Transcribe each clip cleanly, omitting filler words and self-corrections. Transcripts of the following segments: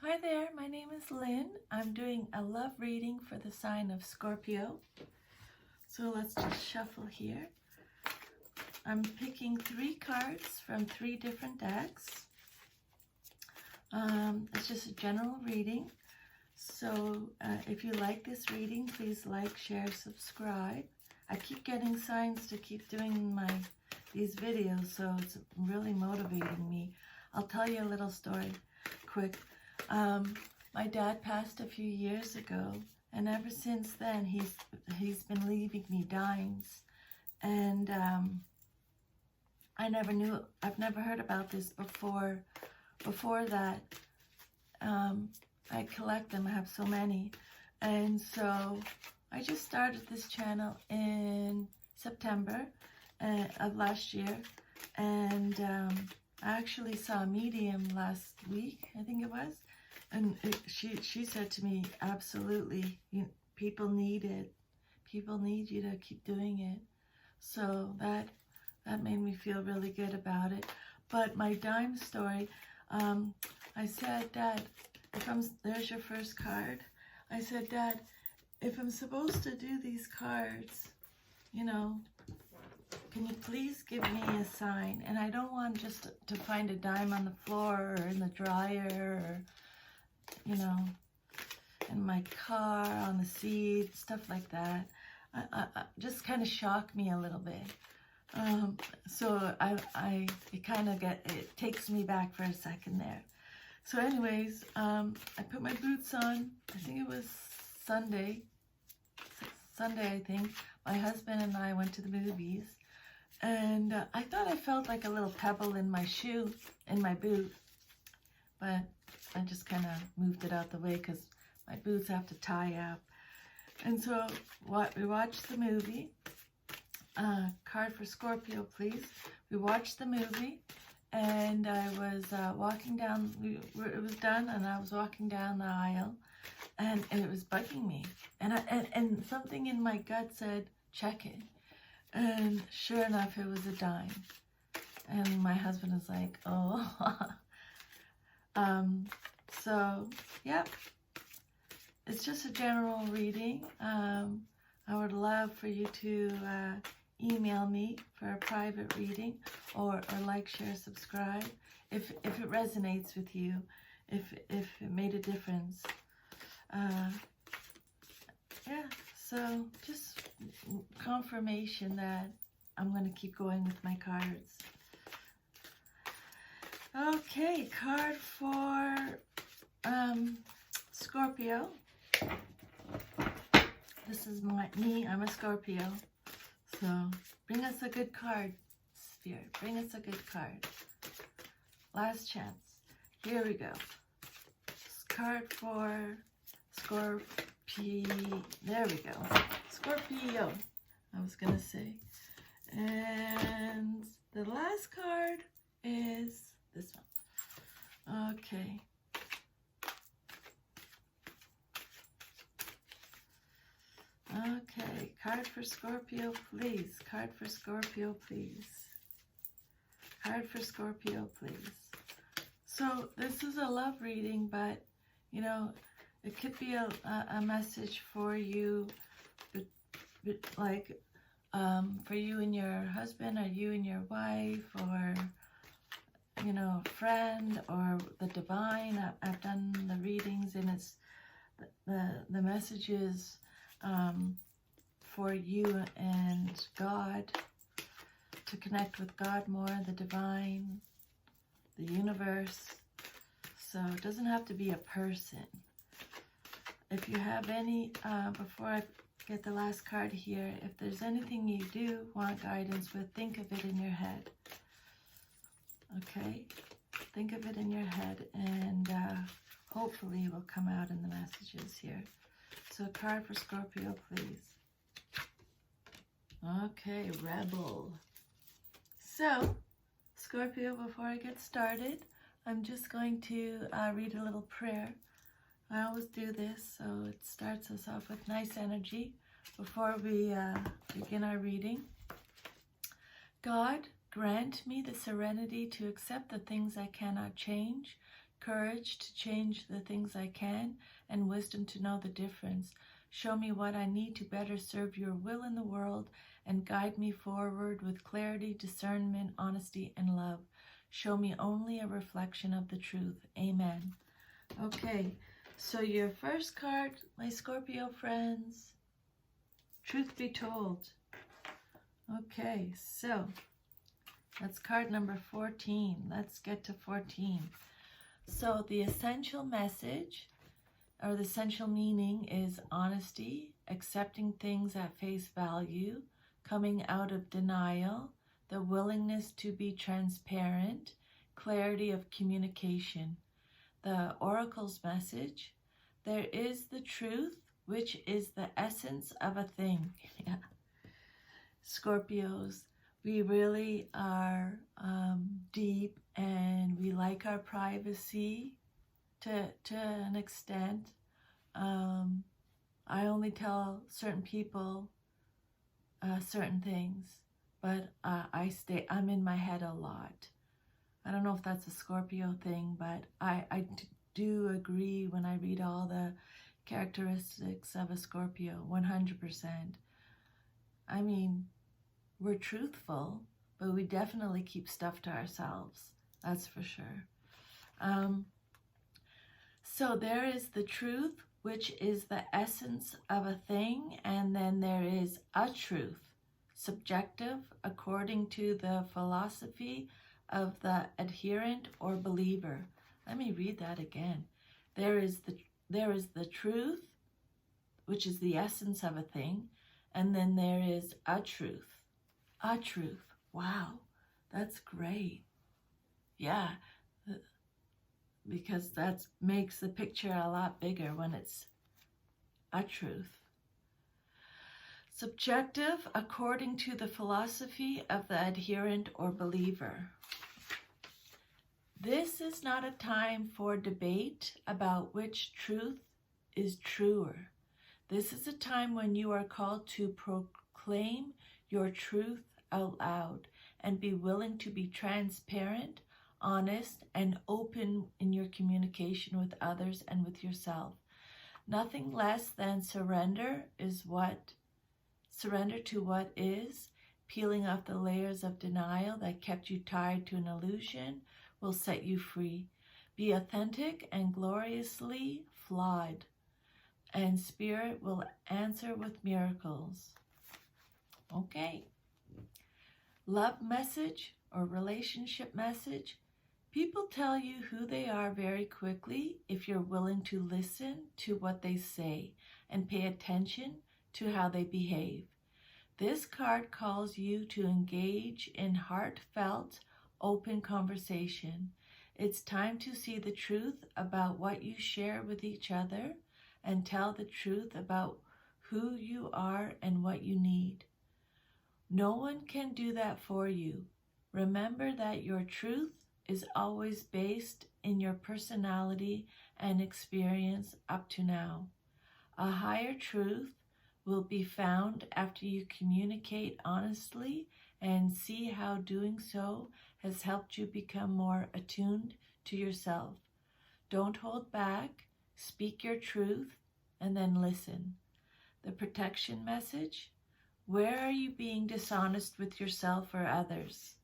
Hi there, my name is Lynn. I'm doing a love reading for the sign of Scorpio. So let's just shuffle here. I'm picking 3 cards from 3 different decks. It's just a general reading. So if you like this reading, please like, share, subscribe. I keep getting signs to keep doing these videos, so it's really motivating me. I'll tell you a little story quick. My dad passed a few years ago, and ever since then he's been leaving me dimes, and I've never heard about this before. Before that, I collect them. I have so many, and so I just started this channel in September of last year, and I actually saw a medium last week, I think it was. And she said to me, absolutely, people need it. People need you to keep doing it. So that made me feel really good about it. But my dime story, I said, Dad, there's your first card. I said, Dad, if I'm supposed to do these cards, can you please give me a sign? And I don't want just to find a dime on the floor or in the dryer or in my car, on the seat, stuff like that. Just kind of shocked me a little bit. So it takes me back for a second there. So anyways, I put my boots on. I think it was Sunday, I think. My husband and I went to the movies, and I thought I felt like a little pebble in my shoe, in my boot, but I just kind of moved it out the way because my boots have to tie up. And so we watched the movie. Card for Scorpio, please. We watched the movie, and I was walking down. It was done, and I was walking down the aisle, and it was bugging me. And something in my gut said, check it. And sure enough, it was a dime. And my husband was like, oh. So, yep, it's just a general reading. I would love for you to email me for a private reading, or like, share, subscribe if it resonates with you, if it made a difference. Yeah, so just confirmation that I'm going to keep going with my cards. Okay, card for Scorpio. This is me. I'm a Scorpio. So bring us a good card, Spirit. Bring us a good card. Last chance. Here we go. Card for Scorpio. There we go. Scorpio, I was going to say. And the last card is this one. Okay. Okay, card for Scorpio, please. Card for Scorpio, please. Card for Scorpio, please. So this is a love reading, but, it could be a message for you, like, for you and your husband, or you and your wife, or, a friend, or the divine. I've done the readings, and it's the messages for you and God, to connect with God more, the divine, the universe. So it doesn't have to be a person. If you have any, before I get the last card here, if there's anything you do want guidance with, think of it in your head. Okay? Think of it in your head, and hopefully it will come out in the messages here. So a card for Scorpio, please. Okay, Rebel. So, Scorpio, before I get started, I'm just going to read a little prayer. I always do this, so it starts us off with nice energy before we begin our reading. God, grant me the serenity to accept the things I cannot change, courage to change the things I can, and wisdom to know the difference. Show me what I need to better serve your will in the world, and guide me forward with clarity, discernment, honesty, and love. Show me only a reflection of the truth. Amen. Okay, so your first card, my Scorpio friends, truth be told. Okay, so that's card number 14. Let's get to 14. So the essential message, or the essential meaning, is honesty, accepting things at face value, coming out of denial, the willingness to be transparent, clarity of communication. The oracle's message: there is the truth, which is the essence of a thing. Yeah. Scorpios, we really are deep, and we like our privacy to an extent. I only tell certain people certain things, but I'm in my head a lot. I don't know if that's a Scorpio thing, but I do agree when I read all the characteristics of a Scorpio, 100%. I mean, we're truthful, but we definitely keep stuff to ourselves. That's for sure. So there is the truth, which is the essence of a thing, and then there is a truth, subjective, according to the philosophy of the adherent or believer. Let me read that again. There is the truth, which is the essence of a thing, and then there is a truth. A truth. Wow, that's great. Yeah, because that makes the picture a lot bigger when it's a truth. Subjective, according to the philosophy of the adherent or believer. This is not a time for debate about which truth is truer. This is a time when you are called to proclaim your truth out loud and be willing to be transparent, honest, and open in your communication with others and with yourself. Nothing less than surrender to what is, peeling off the layers of denial that kept you tied to an illusion, will set you free. Be authentic and gloriously flawed, and Spirit will answer with miracles. Okay. Love message or relationship message. People tell you who they are very quickly if you're willing to listen to what they say and pay attention to how they behave. This card calls you to engage in heartfelt, open conversation. It's time to see the truth about what you share with each other and tell the truth about who you are and what you need. No one can do that for you. Remember that your truth is always based in your personality and experience up to now. A higher truth will be found after you communicate honestly and see how doing so has helped you become more attuned to yourself. Don't hold back, speak your truth, and then listen. The protection message: where are you being dishonest with yourself or others?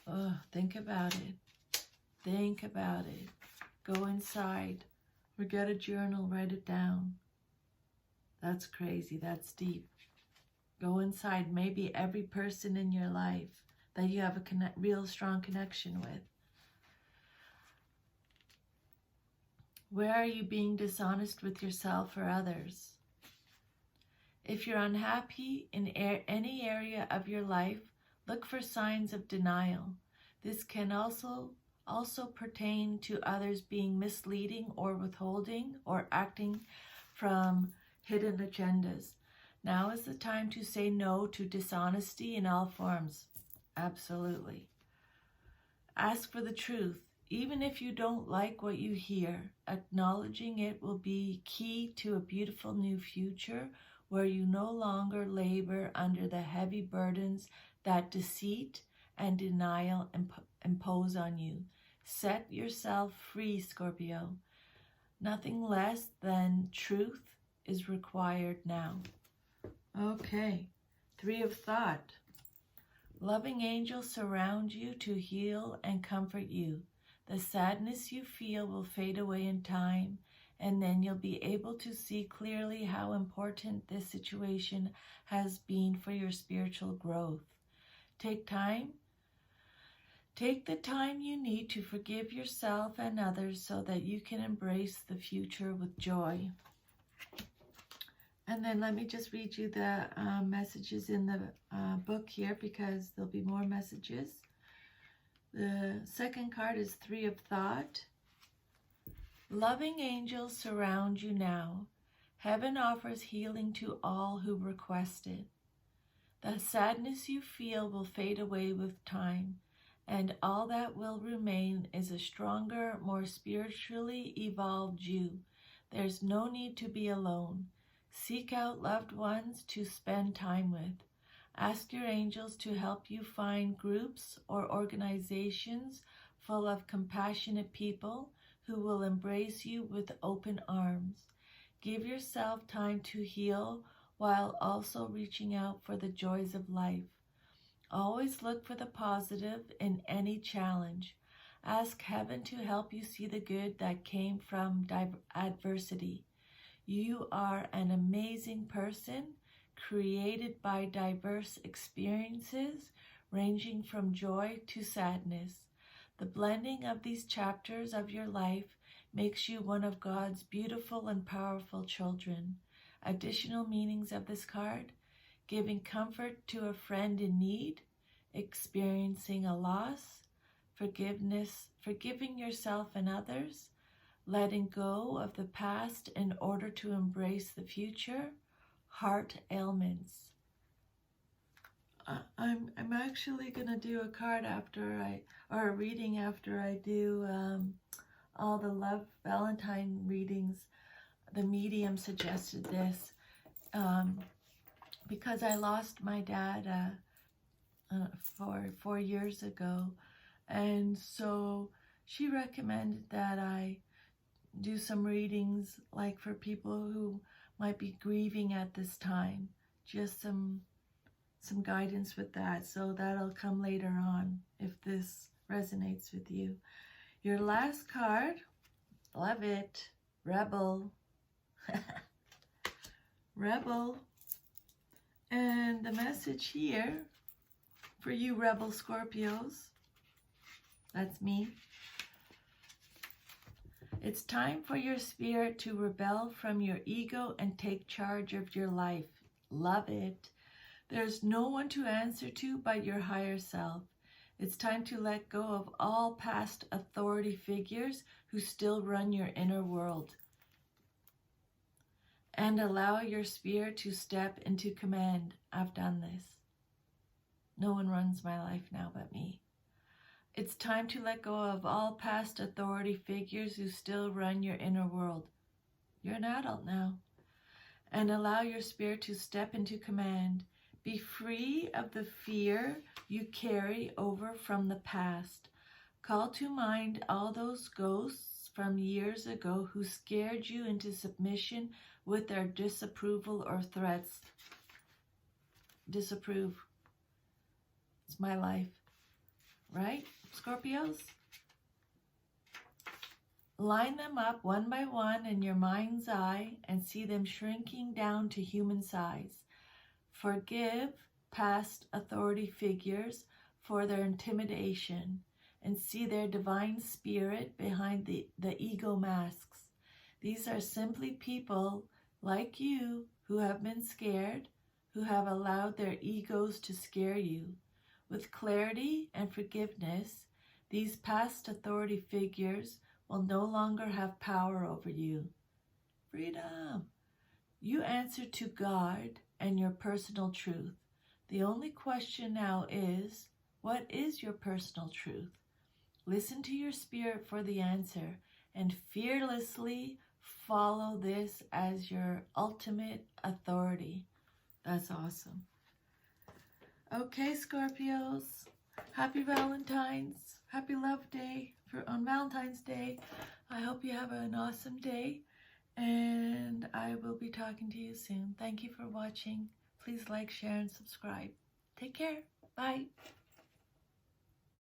Oh, think about it. Think about it. Go inside or get a journal, write it down. That's crazy. That's deep. Go inside. Maybe every person in your life that you have a real strong connection with. Where are you being dishonest with yourself or others? If you're unhappy in any area of your life, look for signs of denial. This can also pertain to others being misleading or withholding or acting from hidden agendas. Now is the time to say no to dishonesty in all forms. Absolutely. Ask for the truth. Even if you don't like what you hear, acknowledging it will be key to a beautiful new future where you no longer labor under the heavy burdens that deceit and denial impose on you. Set yourself free, Scorpio. Nothing less than truth is required now. Okay, 3 of Thought. Loving angels surround you to heal and comfort you. The sadness you feel will fade away in time, and then you'll be able to see clearly how important this situation has been for your spiritual growth. Take the time you need to forgive yourself and others so that you can embrace the future with joy. And then let me just read you the messages in the book here, because there'll be more messages. The second card is 3 of Thought. Loving angels surround you now. Heaven offers healing to all who request it. The sadness you feel will fade away with time, and all that will remain is a stronger, more spiritually evolved you. There's no need to be alone. Seek out loved ones to spend time with. Ask your angels to help you find groups or organizations full of compassionate people who will embrace you with open arms. Give yourself time to heal while also reaching out for the joys of life. Always look for the positive in any challenge. Ask heaven to help you see the good that came from adversity. You are an amazing person, created by diverse experiences, ranging from joy to sadness. The blending of these chapters of your life makes you one of God's beautiful and powerful children. Additional meanings of this card: giving comfort to a friend in need, experiencing a loss, forgiving yourself and others, letting go of the past in order to embrace the future, heart ailments. I'm actually going to do a card a reading after I do all the love Valentine readings. The medium suggested this because I lost my dad 4 years ago, and so she recommended that I do some readings like for people who might be grieving at this time. Just some guidance with that. So that'll come later on if this resonates with you. Your last card, love it, Rebel. Rebel. And the message here for you Rebel Scorpios, that's me. It's time for your spirit to rebel from your ego and take charge of your life. Love it. There's no one to answer to but your higher self. It's time to let go of all past authority figures who still run your inner world, and allow your spirit to step into command. I've done this. No one runs my life now but me. It's time to let go of all past authority figures who still run your inner world. You're an adult now. And allow your spirit to step into command. Be free of the fear you carry over from the past. Call to mind all those ghosts from years ago who scared you into submission with their disapproval or threats. Disapprove. It's my life. Right, Scorpios? Line them up one by one in your mind's eye and see them shrinking down to human size. Forgive past authority figures for their intimidation and see their divine spirit behind the ego masks. These are simply people like you who have been scared, who have allowed their egos to scare you. With clarity and forgiveness, these past authority figures will no longer have power over you. Freedom! You answer to God and your personal truth. The only question now is, what is your personal truth? Listen to your spirit for the answer and fearlessly follow this as your ultimate authority. That's awesome. Okay, Scorpios, happy Valentine's. Happy Love Day on Valentine's Day. I hope you have an awesome day, and I will be talking to you soon. Thank you for watching. Please like, share, and subscribe. Take care. Bye.